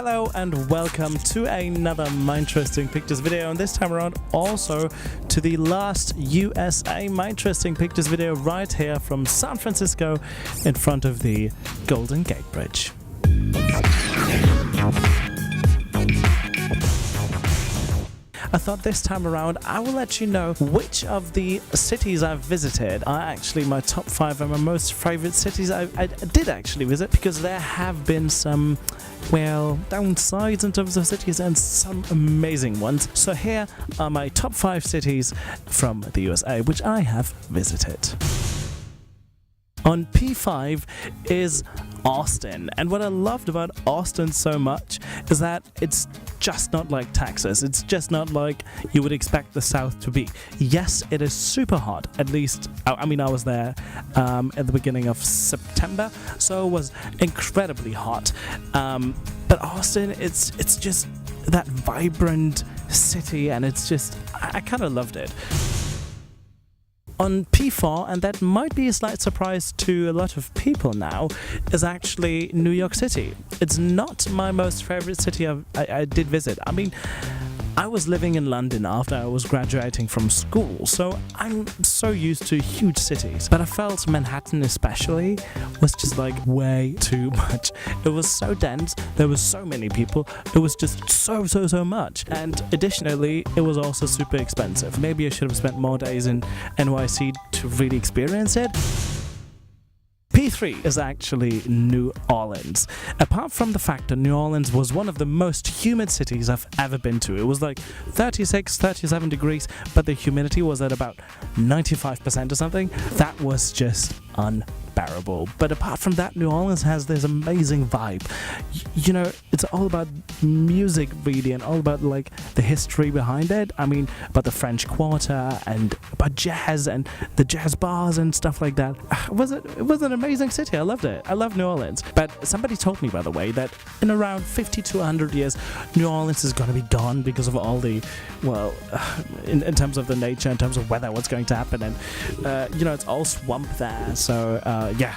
Hello and welcome to another My Interesting Pictures video, and this time around also to the last USA My Interesting Pictures video right here from San Francisco in front of the Golden Gate Bridge. I thought this time around I will let you know which of the cities I've visited are actually my top 5 and my most favorite cities I did actually visit, because there have been some, well, downsides in terms of cities and some amazing ones. So here are my top 5 cities from the USA which I have visited. On P5 is Austin, and what I loved about Austin so much is that it's just not like Texas. It's just not like you would expect the South to be. Yes, it is super hot. At least, I was there at the beginning of September, so it was incredibly hot. But Austin, it's just that vibrant city, and it's just, I kind of loved it. On P4, and that might be a slight surprise to a lot of people now, is actually New York City. It's not my most favorite city I did visit. I mean, I was living in London after I was graduating from school, so I'm so used to huge cities. But I felt Manhattan especially was just like way too much. It was so dense, there were so many people, it was just so much. And additionally, it was also super expensive. Maybe I should have spent more days in NYC to really experience it. P3 is actually New Orleans. Apart from the fact that New Orleans was one of the most humid cities I've ever been to. It was like 36, 37 degrees, but the humidity was at about 95% or something. That was just unbearable. But apart from that, New Orleans has this amazing vibe. You know, it's all about music really, and all about like the history behind it. I mean, about the French Quarter and about jazz and the jazz bars and stuff like that. It was an amazing city. I loved it. I love New Orleans. But somebody told me, by the way, that in around 50 to 100 years, New Orleans is going to be gone because of all the, well, in terms of the nature, in terms of weather, what's going to happen. And, you know, it's all swamp there. So, yeah,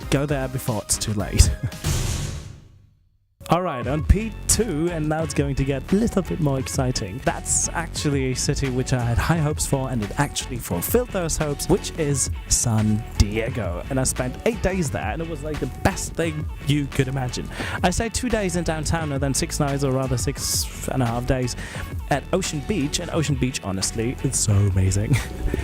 go there before it's too late. Alright, on P2, and now it's going to get a little bit more exciting. That's actually a city which I had high hopes for, and it actually fulfilled those hopes, which is San Diego. And I spent 8 days there, and it was like the best thing you could imagine. I stayed 2 days in downtown, and then 6 nights, or rather 6.5 days, at Ocean Beach. And Ocean Beach, honestly, it's so amazing.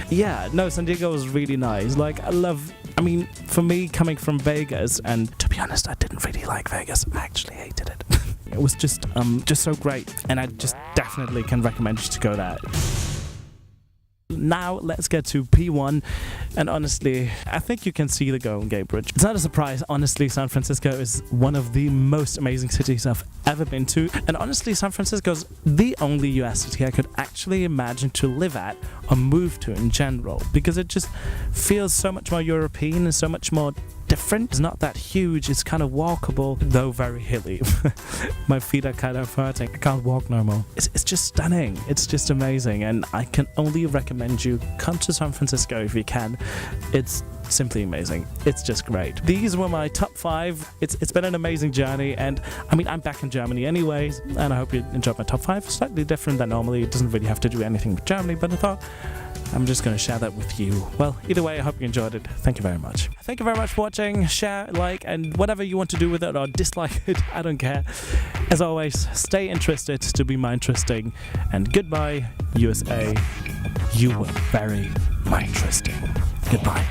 Yeah, no, San Diego was really nice. Like, I mean, for me, coming from Vegas, and to be honest, I didn't really like Vegas. I actually hated it. It was just so great, and I just definitely can recommend you to go there. Now let's get to P1, and honestly, I think you can see the Golden Gate Bridge. It's not a surprise, honestly, San Francisco is one of the most amazing cities I've ever been to, and honestly, San Francisco is the only US city I could actually imagine to live at or move to in general, because it just feels so much more European and so much more different. It's not that huge, it's kind of walkable, though very hilly. My feet are kind of hurting, I can't walk no more. It's just stunning, it's just amazing, and I can only recommend you come to San Francisco if you can. It's simply amazing. It's just great. These were my top 5. It's been an amazing journey, and I mean, I'm back in Germany anyways, and I hope you enjoyed my top 5. Slightly different than normally. It doesn't really have to do anything with Germany, but I thought I'm just going to share that with you. Well, either way, I hope you enjoyed it. Thank you very much. Thank you very much for watching. Share, like, and whatever you want to do with it, or dislike it, I don't care. As always, stay interested to be my interesting, and goodbye, USA. You were very my interesting. Goodbye.